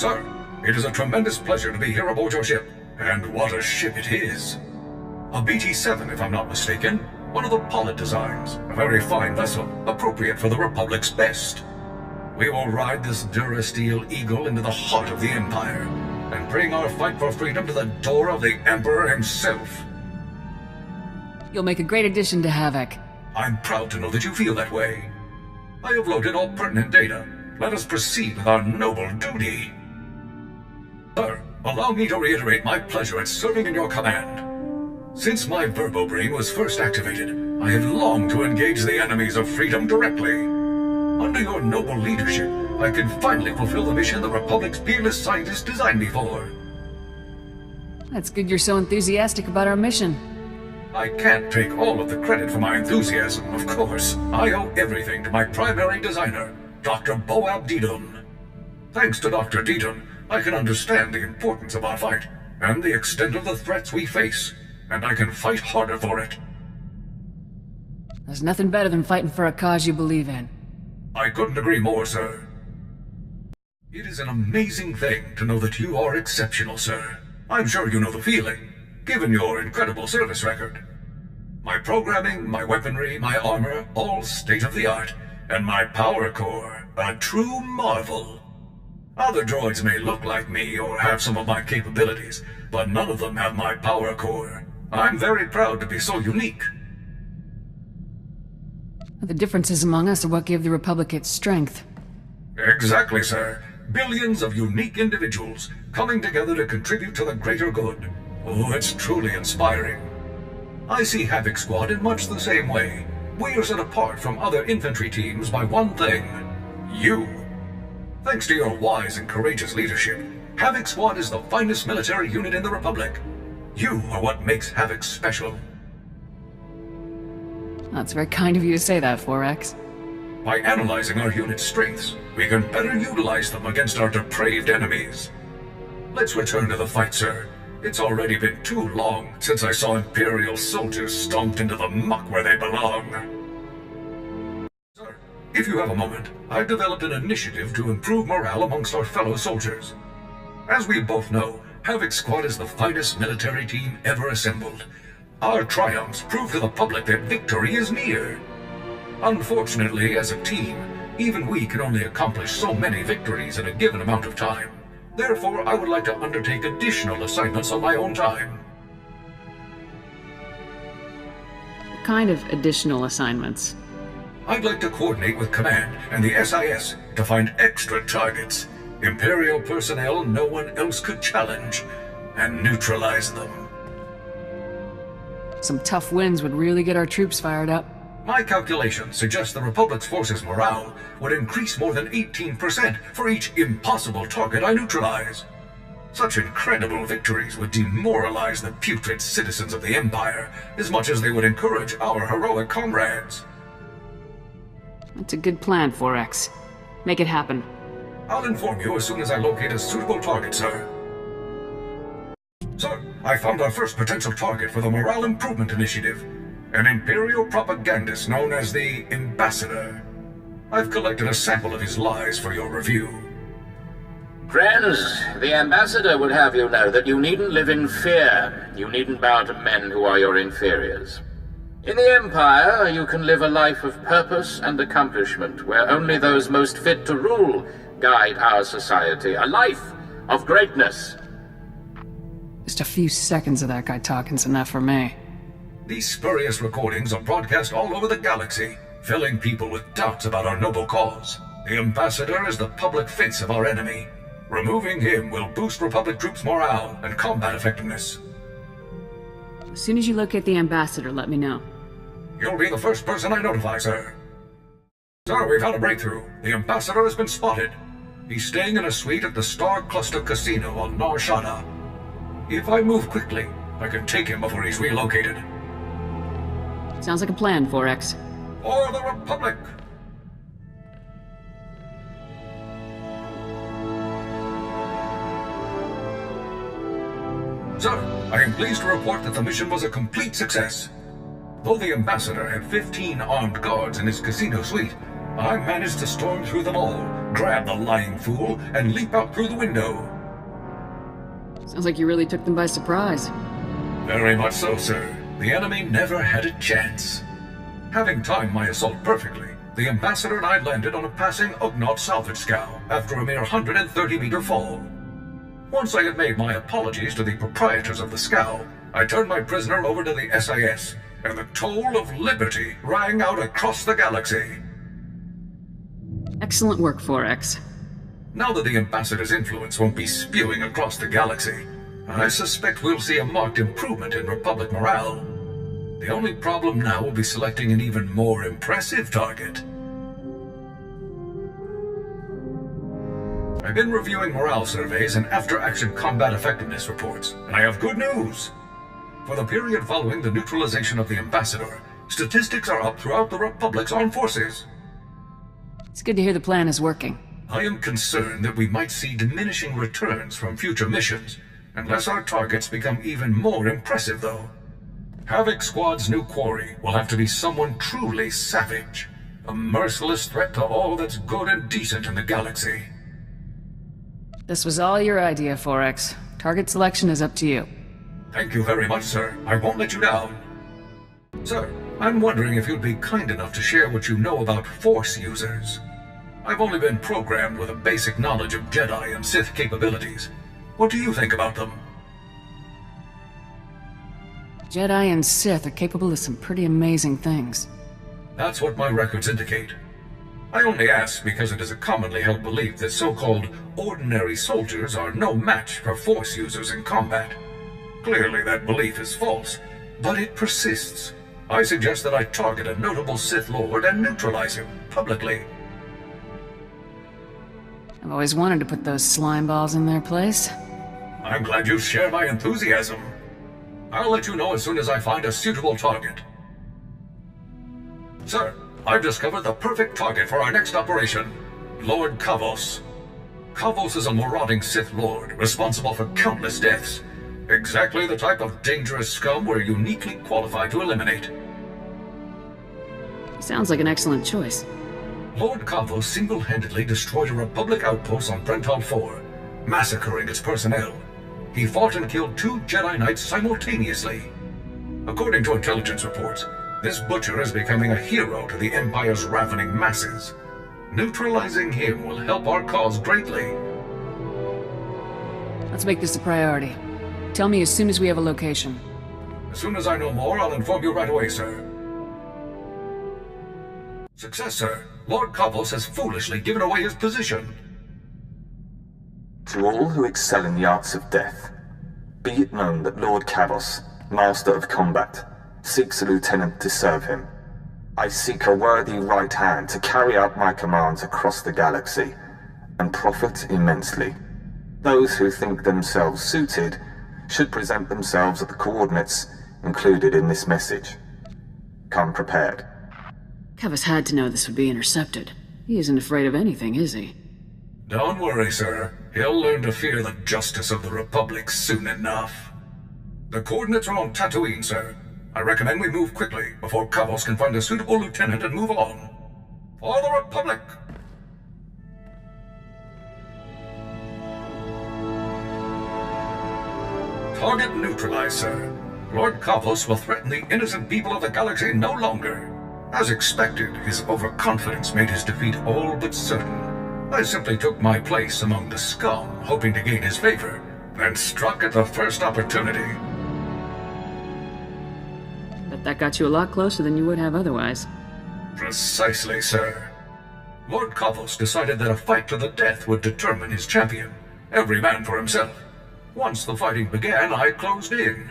Sir, it is a tremendous pleasure to be here aboard your ship. And what a ship it is. A BT-7, if I'm not mistaken. One of the Pollitt designs. A very fine vessel, appropriate for the Republic's best. We will ride this Durasteel Eagle into the heart of the Empire, and bring our fight for freedom to the door of the Emperor himself. You'll make a great addition to Havoc. I'm proud to know that you feel that way. I have loaded all pertinent data. Let us proceed with our noble duty. Sir, allow me to reiterate my pleasure at serving in your command. Since my Verbobrain was first activated, I have longed to engage the enemies of freedom directly. Under your noble leadership, I can finally fulfill the mission the Republic's fearless scientists designed me for. That's good you're so enthusiastic about our mission. I can't take all of the credit for my enthusiasm, of course. I owe everything to my primary designer, Dr. Boab Deedon. Thanks to Dr. Deedon, I can understand the importance of our fight, and the extent of the threats we face, and I can fight harder for it. There's nothing better than fighting for a cause you believe in. I couldn't agree more, sir. It is an amazing thing to know that you are exceptional, sir. I'm sure you know the feeling, given your incredible service record. My programming, my weaponry, my armor, all state-of-the-art, and my power core, a true marvel. Other droids may look like me or have some of my capabilities, but none of them have my power core. I'm very proud to be so unique. The differences among us are what gave the Republic its strength. Exactly, sir. Billions of unique individuals coming together to contribute to the greater good. Oh, it's truly inspiring. I see Havoc Squad in much the same way. We are set apart from other infantry teams by one thing. You. Thanks to your wise and courageous leadership, Havoc Squad is the finest military unit in the Republic. You are what makes Havoc special. That's very kind of you to say that, 4X. By analyzing our unit's strengths, we can better utilize them against our depraved enemies. Let's return to the fight, sir. It's already been too long since I saw Imperial soldiers stomped into the muck where they belong. Sir, if you have a moment, I've developed an initiative to improve morale amongst our fellow soldiers. As we both know, Havoc Squad is the finest military team ever assembled. Our triumphs prove to the public that victory is near. Unfortunately, as a team, even we can only accomplish so many victories in a given amount of time. Therefore, I would like to undertake additional assignments on my own time. What kind of additional assignments? I'd like to coordinate with Command and the SIS to find extra targets, Imperial personnel no one else could challenge, and neutralize them. Some tough wins would really get our troops fired up. My calculations suggest the Republic's forces' morale would increase more than 18% for each impossible target I neutralize. Such incredible victories would demoralize the putrid citizens of the Empire as much as they would encourage our heroic comrades. That's a good plan, 4X. Make it happen. I'll inform you as soon as I locate a suitable target, sir. Sir, I found our first potential target for the Morale Improvement Initiative. An Imperial propagandist known as the Ambassador. I've collected a sample of his lies for your review. Friends, the Ambassador would have you know that you needn't live in fear. You needn't bow to men who are your inferiors. In the Empire, you can live a life of purpose and accomplishment, where only those most fit to rule guide our society. A life of greatness. Just a few seconds of that guy talking's enough for me. These spurious recordings are broadcast all over the galaxy, filling people with doubts about our noble cause. The Ambassador is the public face of our enemy. Removing him will boost Republic troops' morale and combat effectiveness. As soon as you locate the Ambassador, let me know. You'll be the first person I notify, sir. Sir, we've had a breakthrough. The Ambassador has been spotted. He's staying in a suite at the Star Cluster Casino on Nar Shaddaa. If I move quickly, I can take him before he's relocated. Sounds like a plan, 4X. For the Republic! Sir, I am pleased to report that the mission was a complete success. Though the Ambassador had 15 armed guards in his casino suite, I managed to storm through them all grab the lying fool, and leap out through the window. Sounds like you really took them by surprise. Very much so, sir. The enemy never had a chance. Having timed my assault perfectly, the Ambassador and I landed on a passing Ugnaught salvage scow after a mere 130-meter fall. Once I had made my apologies to the proprietors of the scow, I turned my prisoner over to the SIS, and the toll of liberty rang out across the galaxy. Excellent work, 4X. Now that the Ambassador's influence won't be spewing across the galaxy, I suspect we'll see a marked improvement in Republic morale. The only problem now will be selecting an even more impressive target. I've been reviewing morale surveys and after-action combat effectiveness reports, and I have good news. For the period following the neutralization of the Ambassador, statistics are up throughout the Republic's armed forces. It's good to hear the plan is working. I am concerned that we might see diminishing returns from future missions, unless our targets become even more impressive, though. Havoc Squad's new quarry will have to be someone truly savage, a merciless threat to all that's good and decent in the galaxy. This was all your idea, 4X. Target selection is up to you. Thank you very much, sir. I won't let you down. Sir, I'm wondering if you'd be kind enough to share what you know about Force users. I've only been programmed with a basic knowledge of Jedi and Sith capabilities. What do you think about them? Jedi and Sith are capable of some pretty amazing things. That's what my records indicate. I only ask because it is a commonly held belief that so-called ordinary soldiers are no match for Force users in combat. Clearly that belief is false, but it persists. I suggest that I target a notable Sith Lord and neutralize him, publicly. I've always wanted to put those slime balls in their place. I'm glad you share my enthusiasm. I'll let you know as soon as I find a suitable target. Sir, I've discovered the perfect target for our next operation. Lord Kavos. Kavos is a marauding Sith Lord, responsible for countless deaths. Exactly the type of dangerous scum we're uniquely qualified to eliminate. Sounds like an excellent choice. Lord Kavos single-handedly destroyed a Republic outpost on Brental 4, massacring its personnel. He fought and killed 2 Jedi Knights simultaneously. According to intelligence reports, this butcher is becoming a hero to the Empire's ravening masses. Neutralizing him will help our cause greatly. Let's make this a priority. Tell me as soon as we have a location. As soon as I know more, I'll inform you right away, sir. Success, sir. Lord Kavos has foolishly given away his position. To all who excel in the arts of death, be it known that Lord Kavos, Master of Combat, seeks a lieutenant to serve him. I seek a worthy right hand to carry out my commands across the galaxy, and profit immensely. Those who think themselves suited should present themselves at the coordinates included in this message. Come prepared. Kavos had to know this would be intercepted. He isn't afraid of anything, is he? Don't worry, sir. He'll learn to fear the justice of the Republic soon enough. The coordinates are on Tatooine, sir. I recommend we move quickly, before Kavos can find a suitable lieutenant and move on. For the Republic! Target neutralized, sir. Lord Kavos will threaten the innocent people of the galaxy no longer. As expected, his overconfidence made his defeat all but certain. I simply took my place among the scum, hoping to gain his favor, and struck at the first opportunity. But that got you a lot closer than you would have otherwise. Precisely, sir. Lord Kavos decided that a fight to the death would determine his champion. Every man for himself. Once the fighting began, I closed in.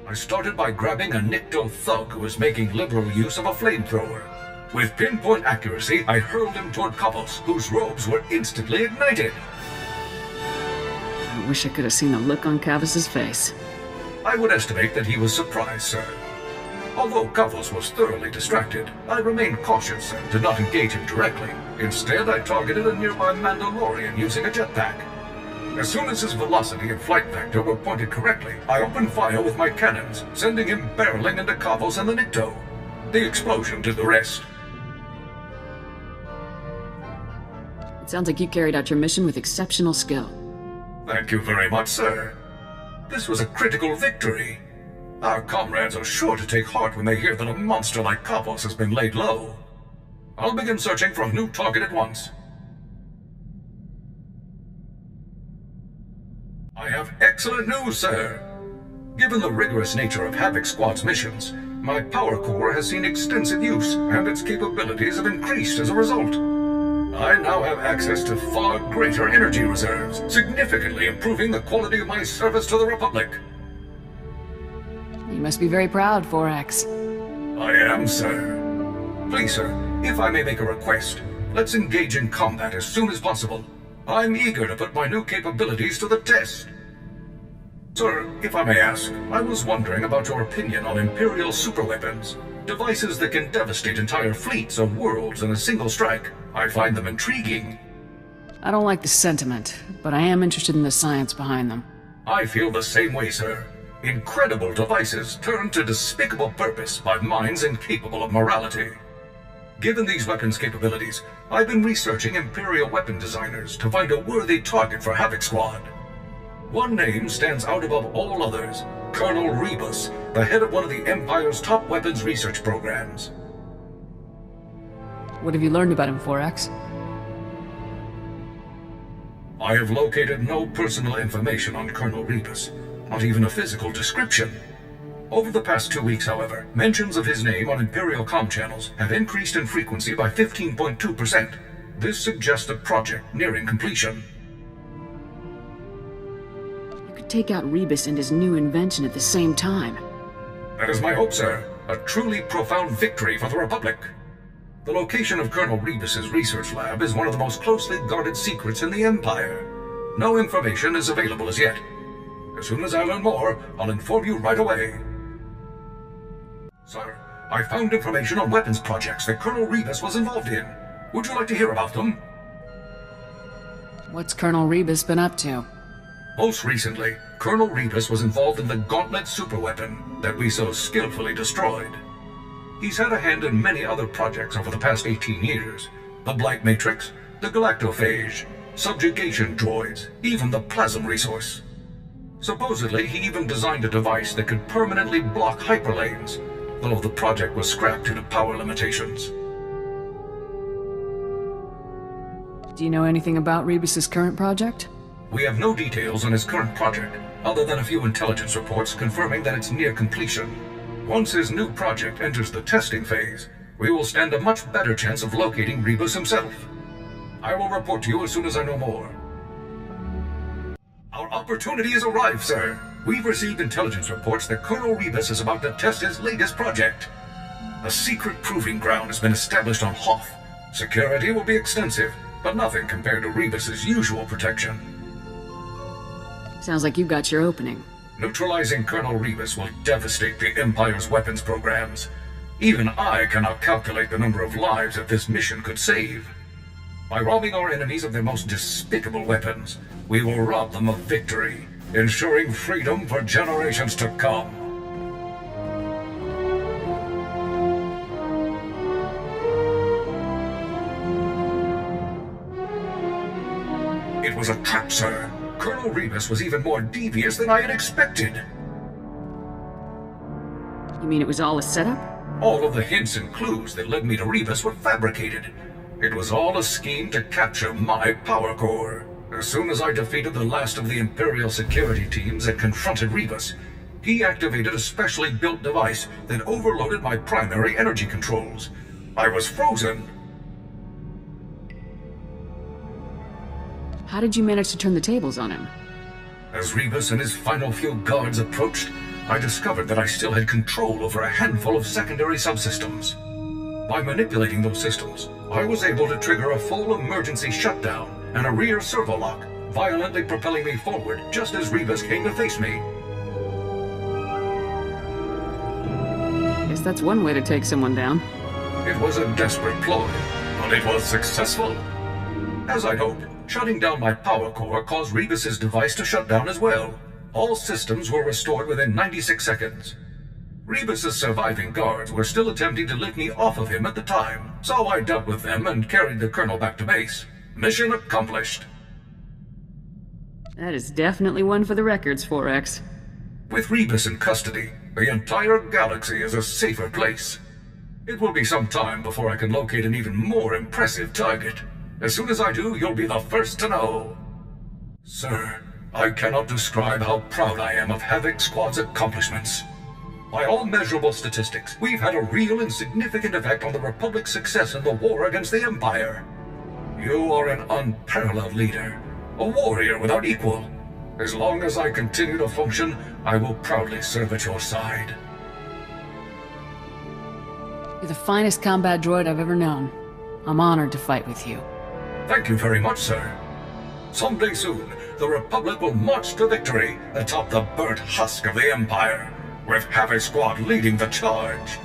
I started by grabbing a Nikto thug who was making liberal use of a flamethrower. With pinpoint accuracy, I hurled him toward Kavos, whose robes were instantly ignited. I wish I could have seen the look on Kavos' face. I would estimate that he was surprised, sir. Although Kavos was thoroughly distracted, I remained cautious and did not engage him directly. Instead, I targeted a nearby Mandalorian using a jetpack. As soon as his velocity and flight vector were pointed correctly, I opened fire with my cannons, sending him barreling into Kavos and the Nikto. The explosion did the rest. It sounds like you carried out your mission with exceptional skill. Thank you very much, sir. This was a critical victory. Our comrades are sure to take heart when they hear that a monster like Kavos has been laid low. I'll begin searching for a new target at once. I have excellent news, sir. Given the rigorous nature of Havoc Squad's missions, my power core has seen extensive use, and its capabilities have increased as a result. I now have access to far greater energy reserves, significantly improving the quality of my service to the Republic. You must be very proud, 4X. I am, sir. Please, sir, if I may make a request, let's engage in combat as soon as possible. I'm eager to put my new capabilities to the test. Sir, if I may ask, I was wondering about your opinion on Imperial superweapons. Devices that can devastate entire fleets or worlds in a single strike. I find them intriguing. I don't like the sentiment, but I am interested in the science behind them. I feel the same way, sir. Incredible devices turned to despicable purpose by minds incapable of morality. Given these weapons' capabilities, I've been researching Imperial weapon designers to find a worthy target for Havoc Squad. One name stands out above all others: Colonel Rebus, the head of one of the Empire's top weapons research programs. What have you learned about him, 4X? I have located no personal information on Colonel Rebus, not even a physical description. Over the past 2 weeks, however, mentions of his name on Imperial comm channels have increased in frequency by 15.2%. This suggests a project nearing completion. You could take out Rebus and his new invention at the same time. That is my hope, sir. A truly profound victory for the Republic. The location of Colonel Rebus's research lab is one of the most closely guarded secrets in the Empire. No information is available as yet. As soon as I learn more, I'll inform you right away. Sir, I found information on weapons projects that Colonel Rebus was involved in. Would you like to hear about them? What's Colonel Rebus been up to? Most recently, Colonel Rebus was involved in the Gauntlet superweapon that we so skillfully destroyed. He's had a hand in many other projects over the past 18 years. The Blight Matrix, the Galactophage, subjugation droids, even the Plasm resource. Supposedly, he even designed a device that could permanently block hyperlanes, though the project was scrapped due to power limitations. Do you know anything about Rebus's current project? We have no details on his current project, other than a few intelligence reports confirming that it's near completion. Once his new project enters the testing phase, we will stand a much better chance of locating Rebus himself. I will report to you as soon as I know more. Our opportunity has arrived, sir. We've received intelligence reports that Colonel Rebus is about to test his latest project. A secret proving ground has been established on Hoth. Security will be extensive, but nothing compared to Rebus's usual protection. Sounds like you got your opening. Neutralizing Colonel Rebus will devastate the Empire's weapons programs. Even I cannot calculate the number of lives that this mission could save. By robbing our enemies of their most despicable weapons, we will rob them of victory, ensuring freedom for generations to come. It was a trap, sir. Colonel Rebus was even more devious than I had expected. You mean it was all a setup? All of the hints and clues that led me to Rebus were fabricated. It was all a scheme to capture my power core. As soon as I defeated the last of the Imperial security teams that confronted Rebus, he activated a specially built device that overloaded my primary energy controls. I was frozen. How did you manage to turn the tables on him? As Rebus and his final few guards approached, I discovered that I still had control over a handful of secondary subsystems. By manipulating those systems, I was able to trigger a full emergency shutdown and a rear servo lock, violently propelling me forward just as Rebus came to face me. Guess that's one way to take someone down. It was a desperate ploy, but it was successful. As I'd hoped, shutting down my power core caused Rebus's device to shut down as well. All systems were restored within 96 seconds. Rebus's surviving guards were still attempting to lift me off of him at the time, so I dealt with them and carried the colonel back to base. Mission accomplished. That is definitely one for the records, 4X. With Rebus in custody, the entire galaxy is a safer place. It will be some time before I can locate an even more impressive target. As soon as I do, you'll be the first to know. Sir, I cannot describe how proud I am of Havoc Squad's accomplishments. By all measurable statistics, we've had a real and significant effect on the Republic's success in the war against the Empire. You are an unparalleled leader, a warrior without equal. As long as I continue to function, I will proudly serve at your side. You're the finest combat droid I've ever known. I'm honored to fight with you. Thank you very much, sir. Someday soon, the Republic will march to victory atop the burnt husk of the Empire, with Havoc Squad leading the charge.